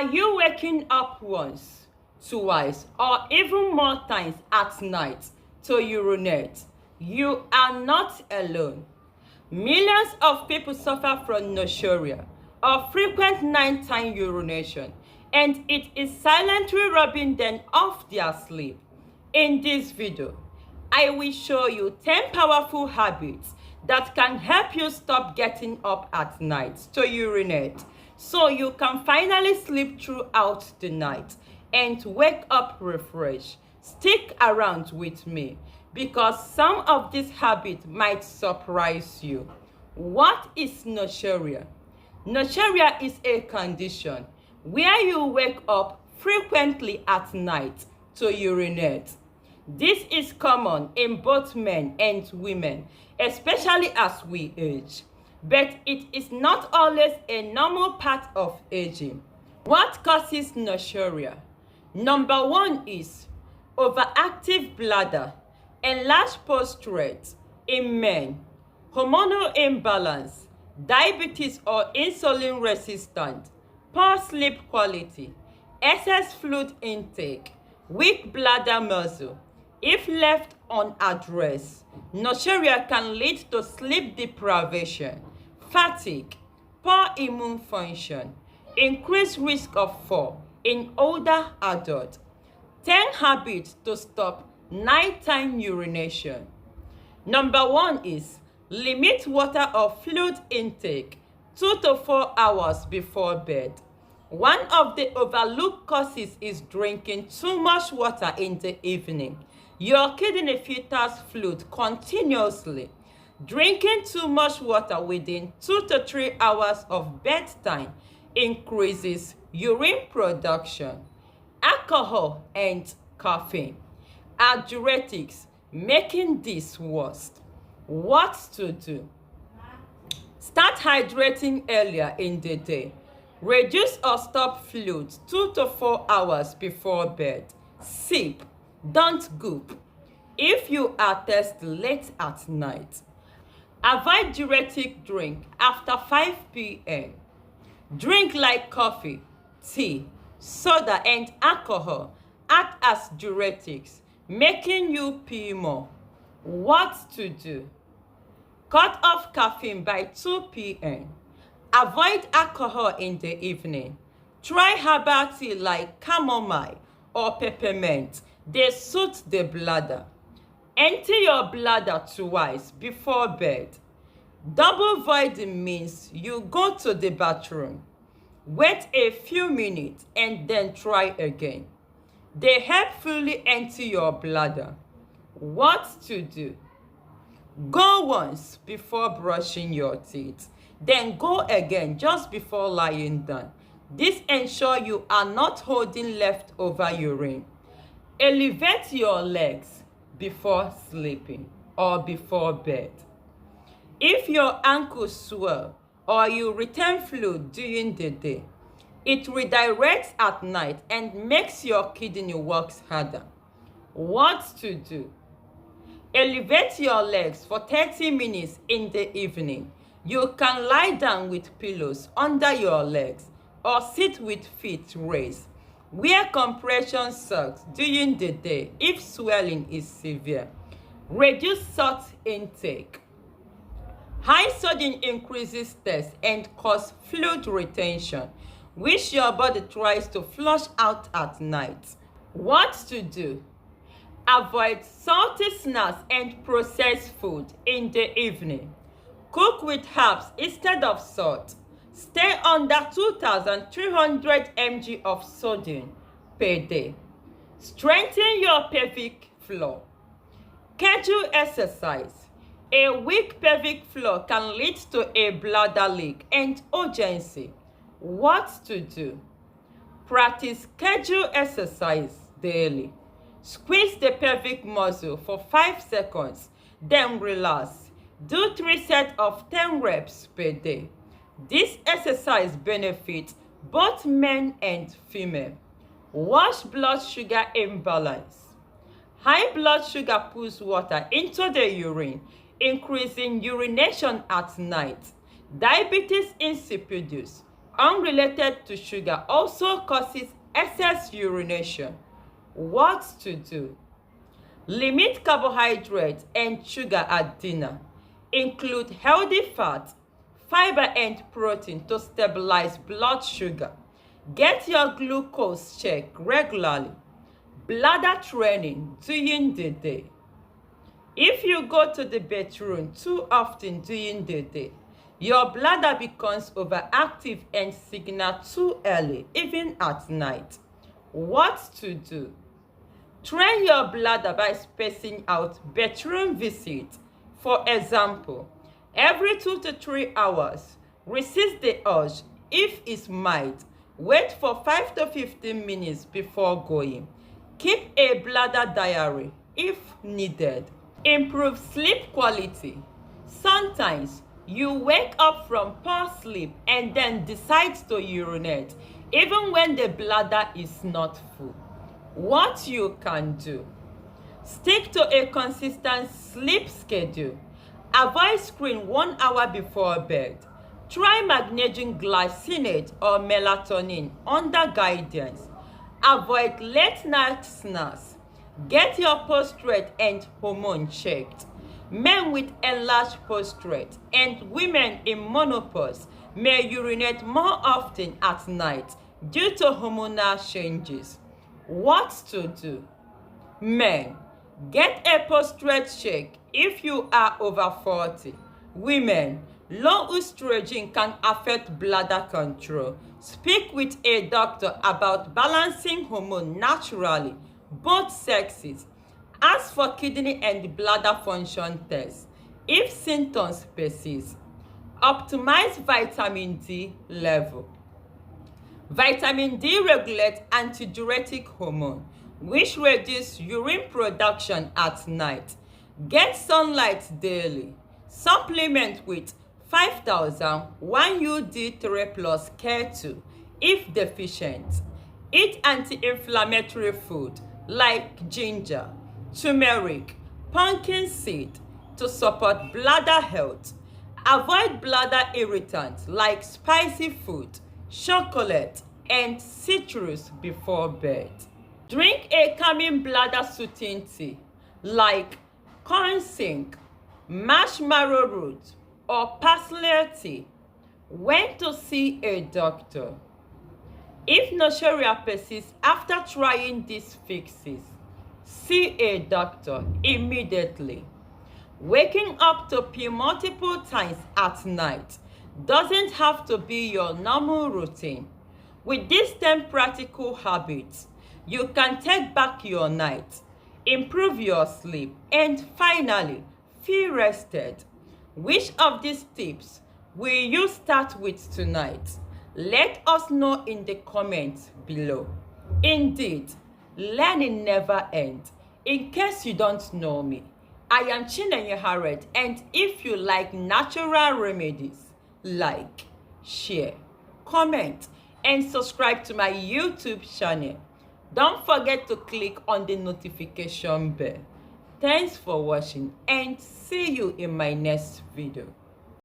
Are you waking up once, twice, or even more times at night to urinate? You are not alone. Millions of people suffer from nocturia or frequent nighttime urination, and it is silently robbing them of their sleep. In this video, I will show you 10 powerful habits that can help you stop getting up at night to urinate, so you can finally sleep throughout the night and wake up refreshed. Stick around with me because some of these habits might surprise you. What is nocturia? Nocturia is a condition where you wake up frequently at night to urinate. This is common in both men and women, especially as we age. But it is not always a normal part of aging. What causes nocturia? Number 1 is overactive bladder, enlarged prostate in men, hormonal imbalance, diabetes or insulin resistant, poor sleep quality, excess fluid intake, weak bladder muscle. If left unaddressed, nocturia can lead to sleep deprivation, fatigue, poor immune function, increased risk of fall in older adults. 10 habits to stop nighttime urination. Number 1 is limit water or fluid intake 2 to 4 hours before bed. One of the overlooked causes is drinking too much water in the evening. Your kidney filters fluid continuously. Drinking too much water within 2 to 3 hours of bedtime increases urine production. Alcohol and caffeine are diuretics, making this worse. What to do? Start hydrating earlier in the day. Reduce or stop fluids 2 to 4 hours before bed. Sip, don't goop. If you are thirsty late at night, avoid diuretic drink after 5 p.m. Drink like coffee, tea, soda, and alcohol act as diuretics, making you pee more. What to do? Cut off caffeine by 2 p.m. Avoid alcohol in the evening. Try herbal tea like chamomile or peppermint. They soothe the bladder. Empty your bladder twice before bed. Double voiding means you go to the bathroom, wait a few minutes, and then try again. They help fully empty your bladder. What to do? Go once before brushing your teeth, then go again just before lying down. This ensures you are not holding leftover urine. Elevate your legs before sleeping or before bed. If your ankles swell or you retain fluid during the day, it redirects at night and makes your kidney work harder. What to do? Elevate your legs for 30 minutes in the evening. You can lie down with pillows under your legs or sit with feet raised. Wear compression socks during the day if swelling is severe. Reduce salt intake. High sodium increases thirst and causes fluid retention, which your body tries to flush out at night. What to do? Avoid salty snacks and processed food in the evening. Cook with herbs instead of salt. Stay under 2,300 mg of sodium per day. Strengthen your pelvic floor. Schedule exercise. A weak pelvic floor can lead to a bladder leak and urgency. What to do? Practice scheduled exercise daily. Squeeze the pelvic muscle for 5 seconds, then relax. Do 3 sets of 10 reps per day. This exercise benefits both men and female. Watch blood sugar imbalance. High blood sugar pulls water into the urine, increasing urination at night. Diabetes insipidus, unrelated to sugar, also causes excess urination. What to do? Limit carbohydrates and sugar at dinner. Include healthy fat, fiber and protein to stabilize blood sugar. Get your glucose checked regularly. Bladder training during the day. If you go to the bathroom too often during the day, your bladder becomes overactive and signals too early, even at night. What to do? Train your bladder by spacing out bathroom visits. For example, every 2 to 3 hours. Resist the urge. If it's mild, wait for 5 to 15 minutes before going. Keep a bladder diary if needed. Improve sleep quality. Sometimes you wake up from poor sleep and then decide to urinate, even when the bladder is not full. What you can do? Stick to a consistent sleep schedule. Avoid screen 1 hour before bed. Try magnesium glycinate or melatonin under guidance. Avoid late night snacks. Get your prostate and hormone checked. Men with enlarged prostate and women in menopause may urinate more often at night due to hormonal changes. What to do? Men, get a prostate check if you are over 40. Women, low estrogen can affect bladder control. Speak with a doctor about balancing hormone naturally, both sexes. Ask for kidney and bladder function tests if symptoms persist. Optimize vitamin D level. Vitamin D regulates antidiuretic hormone, which reduces urine production at night. Get sunlight daily. Supplement with 5000 1UD3 plus K2 if deficient. Eat anti-inflammatory food like ginger, turmeric, pumpkin seed to support bladder health. Avoid bladder irritants like spicy food, chocolate, and citrus before bed. Drink a calming bladder soothing tea like corn sink, marshmallow root, or parsley tea. When to see a doctor? If nocturia persists after trying these fixes, see a doctor immediately. Waking up to pee multiple times at night doesn't have to be your normal routine. With these 10 practical habits, you can take back your night, improve your sleep, and finally, feel rested. Which of these tips will you start with tonight? Let us know in the comments below. Indeed, learning never ends. In case you don't know me, I am Chinenye Harriet, and if you like natural remedies, like, share, comment, and subscribe to my YouTube channel. Don't forget to click on the notification bell. Thanks for watching and see you in my next video.